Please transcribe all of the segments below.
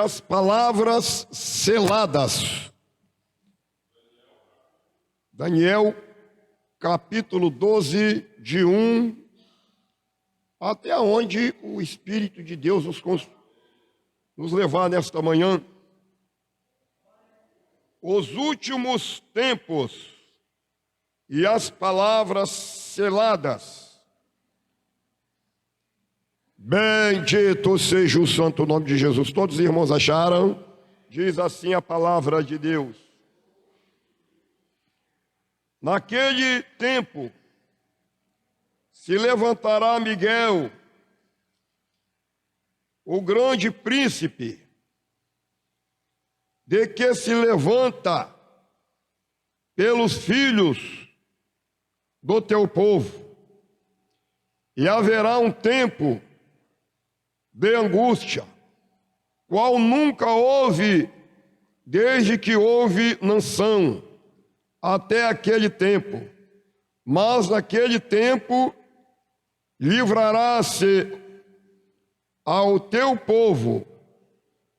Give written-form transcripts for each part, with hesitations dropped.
as palavras seladas. Daniel, capítulo 12, de 1 até onde o Espírito de Deus nos levar nesta manhã. Os últimos tempos e as palavras seladas. Bendito seja o santo nome de Jesus. Todos os irmãos acharam? Diz assim a palavra de Deus. Naquele tempo se levantará Miguel, o grande príncipe, de que se levanta pelos filhos do teu povo, e haverá um tempo de angústia, qual nunca houve desde que houve nação até aquele tempo. Mas naquele tempo livrará-se ao teu povo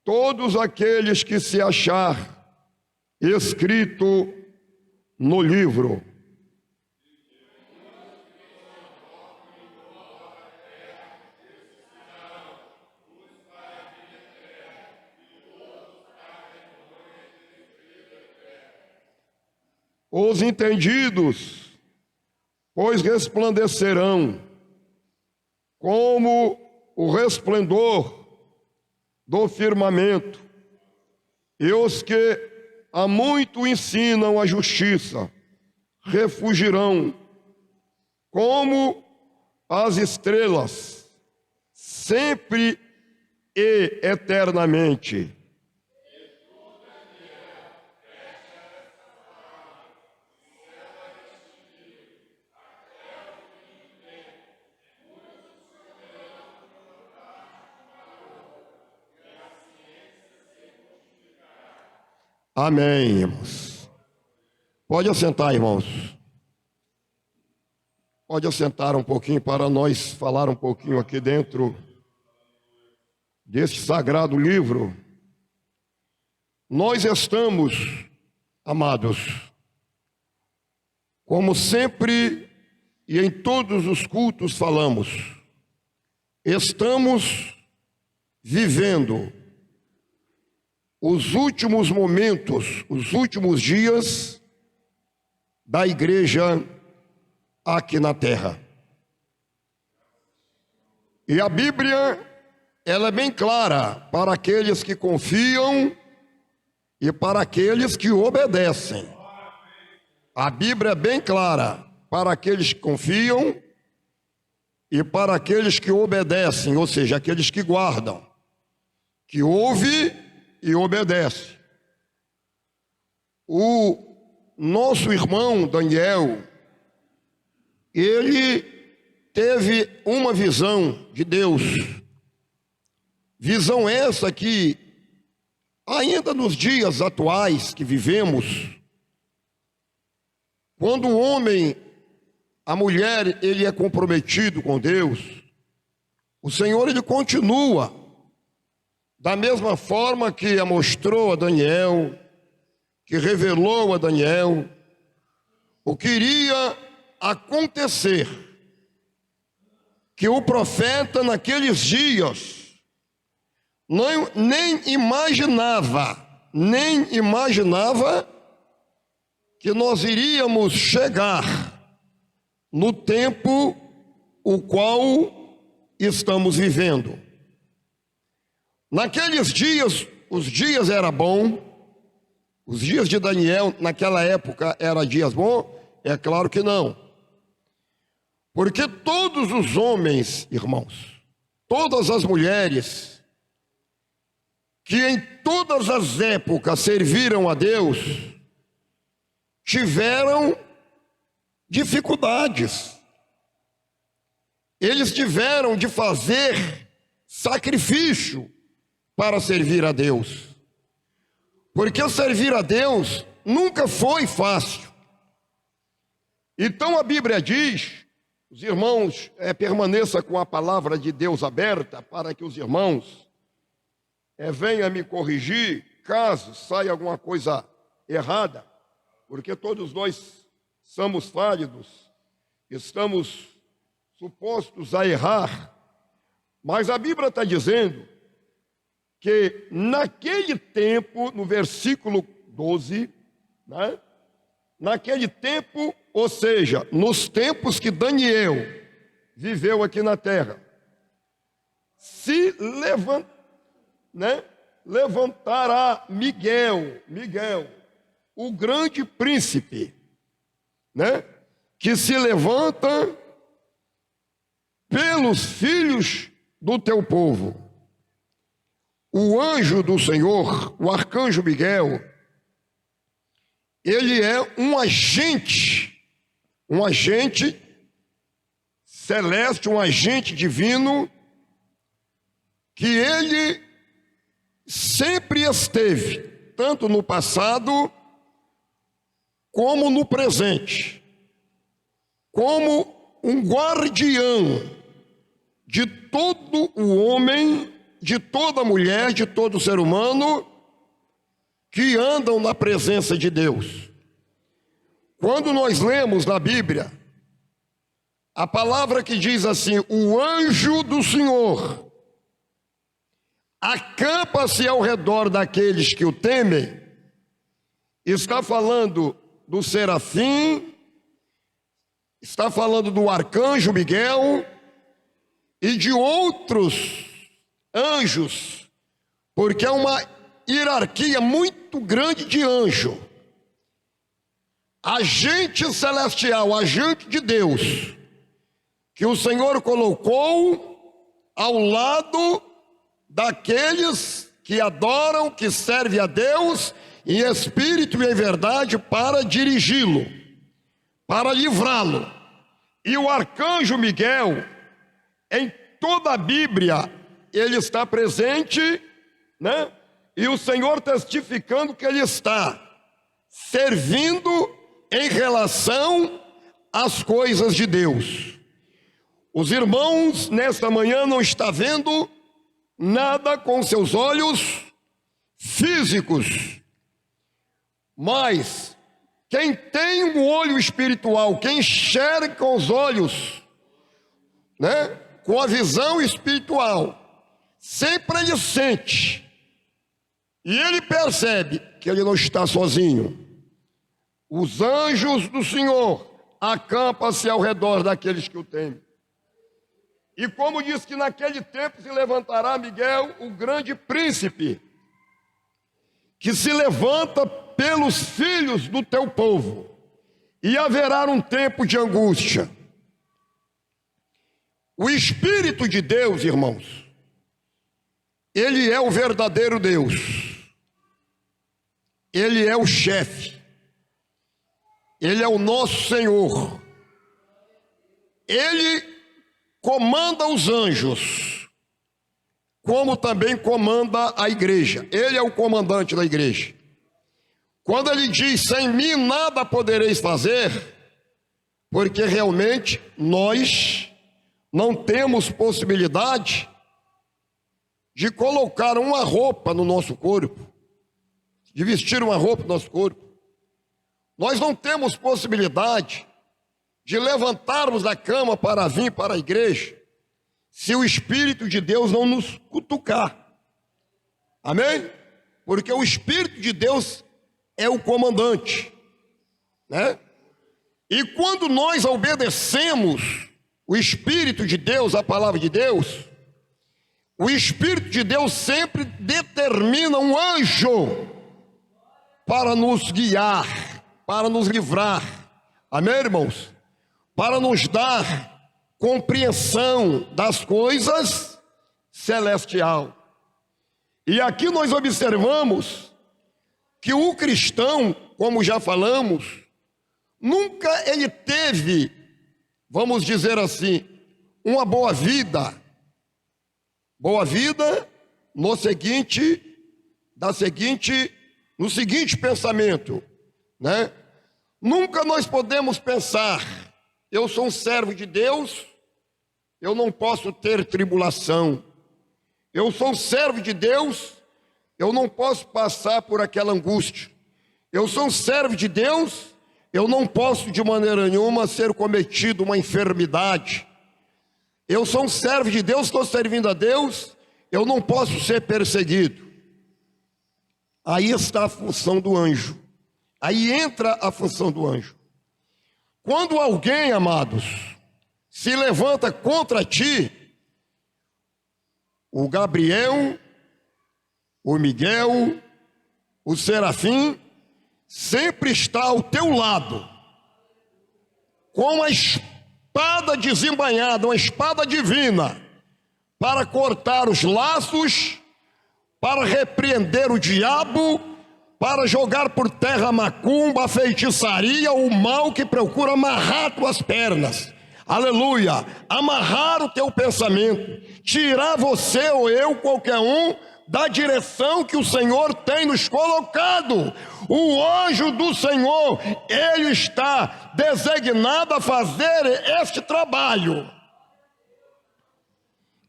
todos aqueles que se achar escrito no livro. Os entendidos, pois resplandecerão como o resplendor do firmamento, e os que há muito ensinam a justiça refugirão como as estrelas, sempre e eternamente. Amém, irmãos. Pode assentar, irmãos. Pode assentar um pouquinho para nós falar um pouquinho aqui dentro deste sagrado livro. Nós estamos, amados, como sempre e em todos os cultos falamos, estamos vivendo os últimos momentos, os últimos dias da igreja aqui na terra. E a Bíblia, ela é bem clara para aqueles que confiam e para aqueles que obedecem. A Bíblia é bem clara para aqueles que confiam e para aqueles que obedecem, ou seja, aqueles que guardam, que ouvem e obedece. O nosso irmão Daniel, ele teve uma visão de Deus. Visão essa que, ainda nos dias atuais que vivemos, quando o homem, a mulher, ele é comprometido com Deus, o Senhor, ele continua da mesma forma que mostrou a Daniel, que revelou a Daniel, o que iria acontecer, que o profeta naqueles dias nem imaginava que nós iríamos chegar no tempo o qual estamos vivendo. Naqueles dias, os dias eram bons, os dias de Daniel naquela época eram dias bons? É claro que não. Porque todos os homens, irmãos, todas as mulheres, que em todas as épocas serviram a Deus, tiveram dificuldades. Eles tiveram de fazer sacrifício para servir a Deus, porque servir a Deus nunca foi fácil. Então a Bíblia diz, os irmãos permaneçam com a palavra de Deus aberta, para que os irmãos venha me corrigir caso saia alguma coisa errada, porque todos nós somos válidos, estamos supostos a errar, mas a Bíblia está dizendo que naquele tempo, no versículo 12, né? Naquele tempo, ou seja, nos tempos que Daniel viveu aqui na terra, se levantará Miguel, o grande príncipe, né? Que se levanta pelos filhos do teu povo. O anjo do Senhor, o arcanjo Miguel, ele é um agente celeste, um agente divino, que ele sempre esteve, tanto no passado como no presente, como um guardião de todo o homem, de toda mulher, de todo ser humano que andam na presença de Deus. Quando nós lemos na Bíblia a palavra que diz assim: o anjo do Senhor acampa-se ao redor daqueles que o temem, está falando do serafim, está falando do arcanjo Miguel e de outros anjos, porque é uma hierarquia muito grande de anjo. Agente celestial, agente de Deus, que o Senhor colocou ao lado daqueles que adoram, que servem a Deus em espírito e em verdade, para dirigi-lo, para livrá-lo. E o arcanjo Miguel, em toda a Bíblia, ele está presente, né? E o Senhor testificando que ele está servindo em relação às coisas de Deus. Os irmãos, nesta manhã, não estão vendo nada com seus olhos físicos, mas quem tem um olho espiritual, quem enxerga com os olhos, né, com a visão espiritual, sempre ele sente, e ele percebe que ele não está sozinho. Os anjos do Senhor acampam-se ao redor daqueles que o temem. E como diz que naquele tempo se levantará Miguel, o grande príncipe, que se levanta pelos filhos do teu povo, e haverá um tempo de angústia. O Espírito de Deus, irmãos, ele é o verdadeiro Deus, ele é o chefe, ele é o nosso Senhor, ele comanda os anjos, como também comanda a igreja. Ele é o comandante da igreja. Quando ele diz: sem mim nada podereis fazer, porque realmente nós não temos possibilidade de colocar uma roupa no nosso corpo, de vestir uma roupa no nosso corpo. Nós não temos possibilidade de levantarmos da cama para vir para a igreja, se o Espírito de Deus não nos cutucar. Amém? Porque o Espírito de Deus é o comandante, né? E quando nós obedecemos o Espírito de Deus, a palavra de Deus, o Espírito de Deus sempre determina um anjo para nos guiar, para nos livrar. Amém, irmãos? Para nos dar compreensão das coisas celestial. E aqui nós observamos que o cristão, como já falamos, nunca ele teve, vamos dizer assim, uma boa vida. Boa vida no seguinte pensamento, né? Nunca nós podemos pensar: eu sou um servo de Deus, eu não posso ter tribulação. Eu sou um servo de Deus, eu não posso passar por aquela angústia. Eu sou um servo de Deus, eu não posso de maneira nenhuma ser cometido uma enfermidade. Eu sou um servo de Deus, estou servindo a Deus, eu não posso ser perseguido. Aí está a função do anjo. Aí entra a função do anjo. Quando alguém, amados, se levanta contra ti, o Gabriel, o Miguel, o Serafim, sempre está ao teu lado, com uma espada desembainhada, uma espada divina, para cortar os laços, para repreender o diabo, para jogar por terra a macumba, a feitiçaria, o mal que procura amarrar tuas pernas. Aleluia! Amarrar o teu pensamento, tirar você ou eu, qualquer um, da direção que o Senhor tem nos colocado. O anjo do Senhor, ele está designado a fazer este trabalho.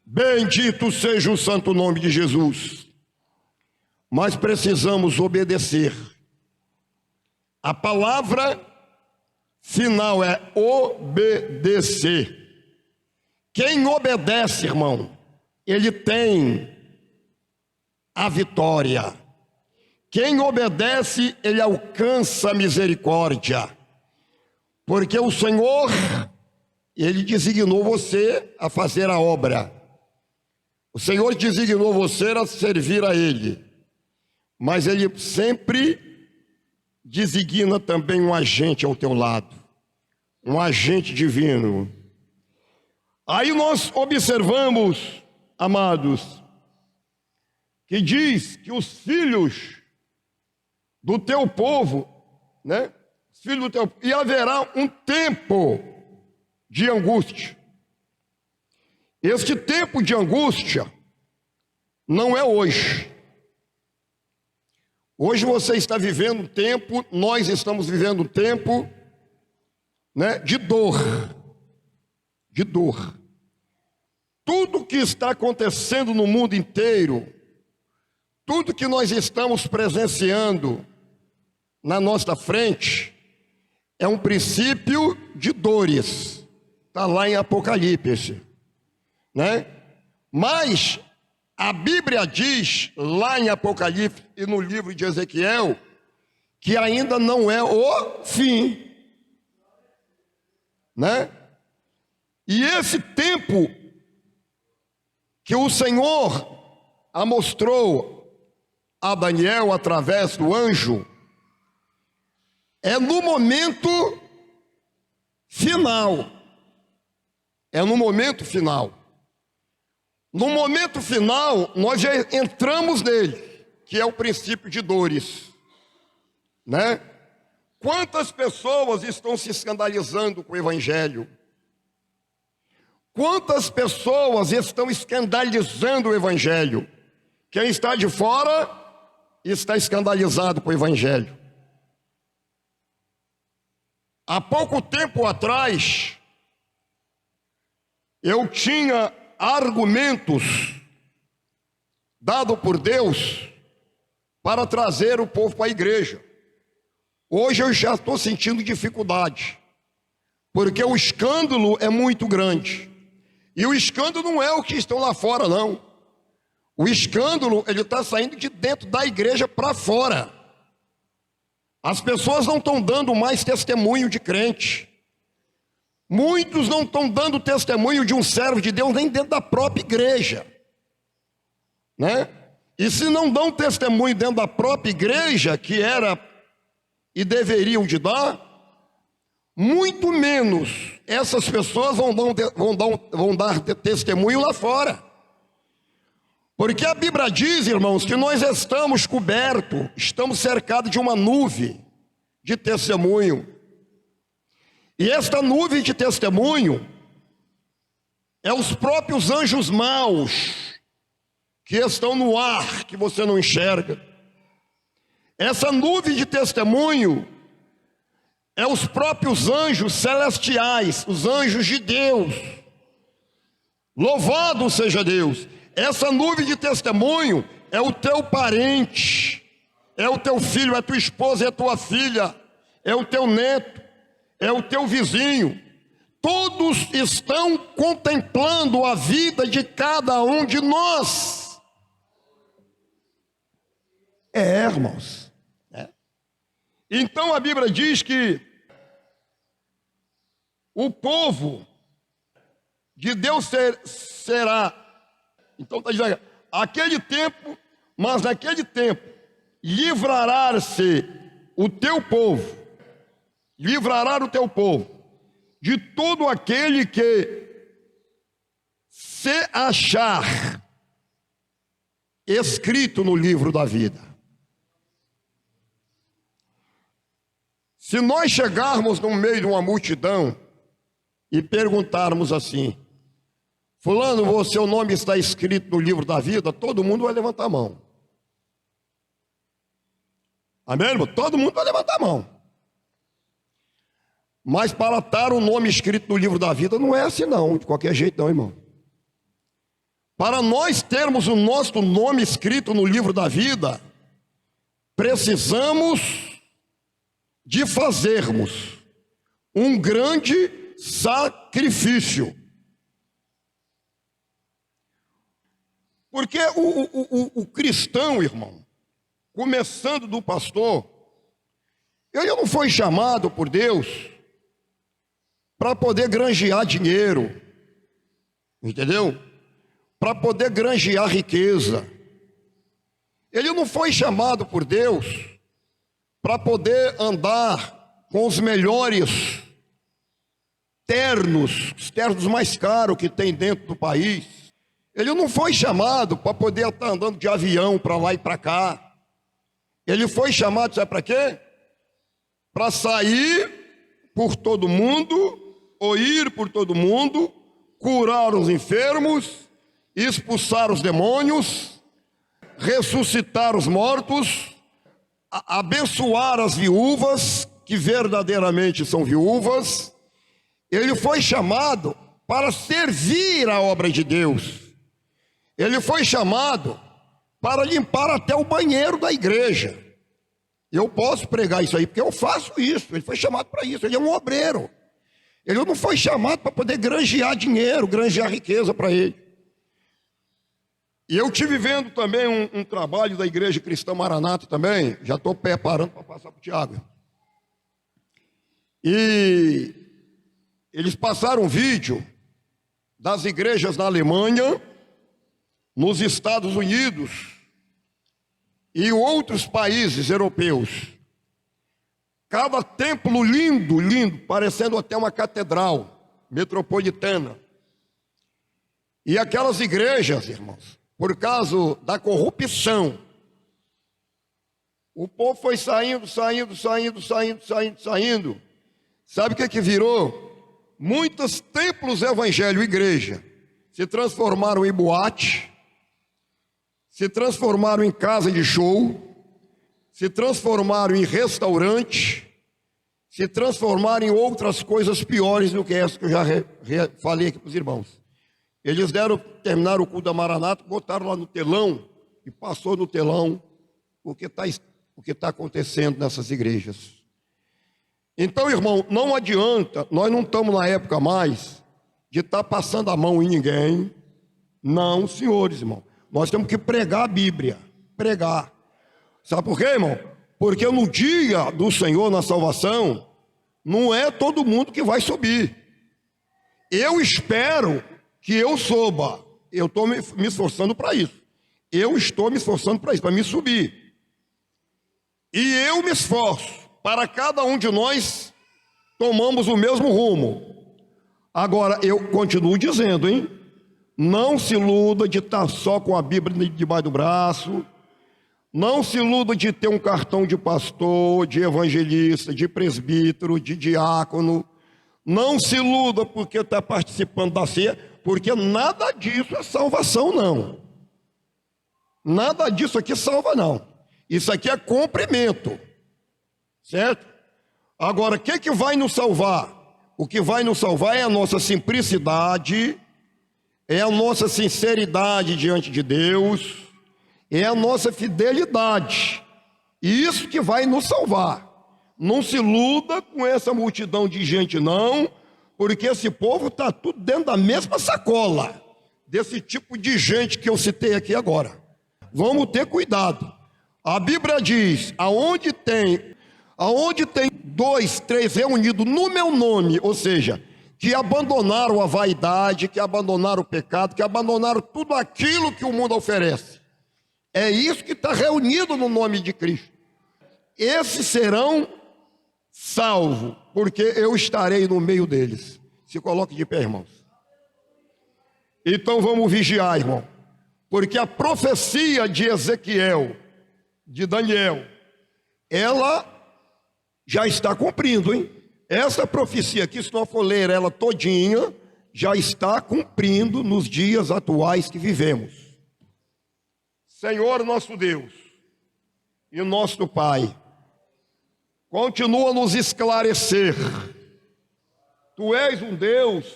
Bendito seja o santo nome de Jesus. Mas precisamos obedecer. A palavra final é obedecer. Quem obedece, irmão, ele tem a vitória. Quem obedece, ele alcança a misericórdia. Porque o Senhor, ele designou você a fazer a obra. O Senhor designou você a servir a ele. Mas ele sempre designa também um agente ao teu lado, um agente divino. Aí nós observamos, amados, que diz que os filhos do teu povo, né? Os filhos do teu, e haverá um tempo de angústia. Este tempo de angústia não é hoje. Hoje você está vivendo um tempo, nós estamos vivendo um tempo, né, de dor. De dor. Tudo que está acontecendo no mundo inteiro, tudo que nós estamos presenciando na nossa frente, é um princípio de dores. Está lá em Apocalipse, né? Mas a Bíblia diz, lá em Apocalipse e no livro de Ezequiel, que ainda não é o fim, né? E esse tempo que o Senhor mostrou a Daniel através do anjo, é no momento final. É no momento final. No momento final, nós já entramos nele, que é o princípio de dores, né? Quantas pessoas estão se escandalizando com o Evangelho? Quantas pessoas estão escandalizando o Evangelho? Quem está de fora está escandalizado com o Evangelho. Há pouco tempo atrás, eu tinha argumentos dados por Deus para trazer o povo para a igreja. Hoje eu já estou sentindo dificuldade, porque o escândalo é muito grande. E o escândalo não é o que estão lá fora, não. O escândalo, ele está saindo de dentro da igreja para fora. As pessoas não estão dando mais testemunho de crente. Muitos não estão dando testemunho de um servo de Deus nem dentro da própria igreja, né? E se não dão testemunho dentro da própria igreja, que era e deveriam de dar, muito menos essas pessoas vão dar testemunho lá fora. Porque a Bíblia diz, irmãos, que nós estamos cobertos, estamos cercados de uma nuvem de testemunho. E esta nuvem de testemunho é os próprios anjos maus que estão no ar, que você não enxerga. Essa nuvem de testemunho é os próprios anjos celestiais, os anjos de Deus. Louvado seja Deus! Essa nuvem de testemunho é o teu parente, é o teu filho, é a tua esposa, é a tua filha, é o teu neto, é o teu vizinho. Todos estão contemplando a vida de cada um de nós. Irmãos. Então a Bíblia diz que o povo de Deus será. Então está dizendo, aquele tempo, mas naquele tempo, livrará-se o teu povo, livrará o teu povo de todo aquele que se achar escrito no livro da vida. Se nós chegarmos no meio de uma multidão e perguntarmos assim: fulano, o seu nome está escrito no livro da vida? Todo mundo vai levantar a mão. Amém, irmão? Todo mundo vai levantar a mão. Mas para estar o nome escrito no livro da vida não é assim não, de qualquer jeito não, irmão. Para nós termos o nosso nome escrito no livro da vida, precisamos de fazermos um grande sacrifício. Porque o cristão, irmão, começando do pastor, ele não foi chamado por Deus para poder granjear dinheiro, entendeu? Para poder granjear riqueza. Ele não foi chamado por Deus para poder andar com os melhores ternos, os ternos mais caros que tem dentro do país. Ele não foi chamado para poder estar andando de avião para lá e para cá. Ele foi chamado, sabe para quê? Para sair por todo mundo, ou ir por todo mundo, curar os enfermos, expulsar os demônios, ressuscitar os mortos, abençoar as viúvas, que verdadeiramente são viúvas. Ele foi chamado para servir a obra de Deus. Ele foi chamado para limpar até o banheiro da igreja. Eu posso pregar isso aí, porque eu faço isso. Ele foi chamado para isso, ele é um obreiro. Ele não foi chamado para poder granjear dinheiro, granjear riqueza para ele. E eu estive vendo também um trabalho da Igreja Cristã Maranata também, já estou preparando para passar para o Tiago. E eles passaram um vídeo das igrejas na Alemanha, nos Estados Unidos e outros países europeus. Cada templo lindo, lindo, parecendo até uma catedral metropolitana. E aquelas igrejas, irmãos, por causa da corrupção, o povo foi saindo. Sabe o que virou? Muitos templos evangélicos, igreja, se transformaram em boate, se transformaram em casa de show, se transformaram em restaurante, se transformaram em outras coisas piores do que essa que eu já falei aqui para os irmãos. Eles terminaram o culto da Maranata, botaram lá no telão e passou no telão o que está acontecendo nessas igrejas. Então, irmão, não adianta, nós não estamos na época mais de estar passando a mão em ninguém. Não, senhores, irmão. Nós temos que pregar a Bíblia, pregar. Sabe por quê, irmão? Porque no dia do Senhor na salvação, não é todo mundo que vai subir. Eu espero que eu suba. Eu estou me esforçando para isso. Eu estou me esforçando para isso, para me subir. E eu me esforço para cada um de nós tomamos o mesmo rumo. Agora, eu continuo dizendo, hein? Não se iluda de estar só com a Bíblia debaixo do braço. Não se iluda de ter um cartão de pastor, de evangelista, de presbítero, de diácono. Não se iluda porque está participando da ceia, porque nada disso é salvação, não. Nada disso aqui salva, não. Isso aqui é cumprimento. Certo? Agora, o que vai nos salvar? O que vai nos salvar é a nossa simplicidade, é a nossa sinceridade diante de Deus, é a nossa fidelidade. E isso que vai nos salvar. Não se iluda com essa multidão de gente, não, porque esse povo está tudo dentro da mesma sacola, desse tipo de gente que eu citei aqui agora. Vamos ter cuidado. A Bíblia diz, aonde tem 2, 3 reunidos no meu nome, ou seja, que abandonaram a vaidade, que abandonaram o pecado, que abandonaram tudo aquilo que o mundo oferece. É isso que está reunido no nome de Cristo. Esses serão salvos, porque eu estarei no meio deles. Se coloque de pé, irmãos. Então vamos vigiar, irmão. Porque a profecia de Ezequiel, de Daniel, ela já está cumprindo, hein? Essa profecia aqui, se nós for ler ela todinha, já está cumprindo nos dias atuais que vivemos. Senhor nosso Deus e nosso Pai, continua a nos esclarecer. Tu és um Deus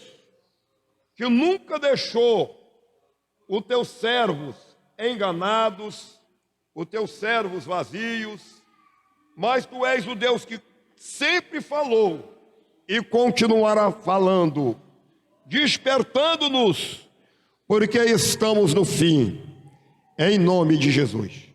que nunca deixou os teus servos enganados, os teus servos vazios, mas tu és o Deus que sempre falou e continuará falando, despertando-nos, porque estamos no fim, em nome de Jesus.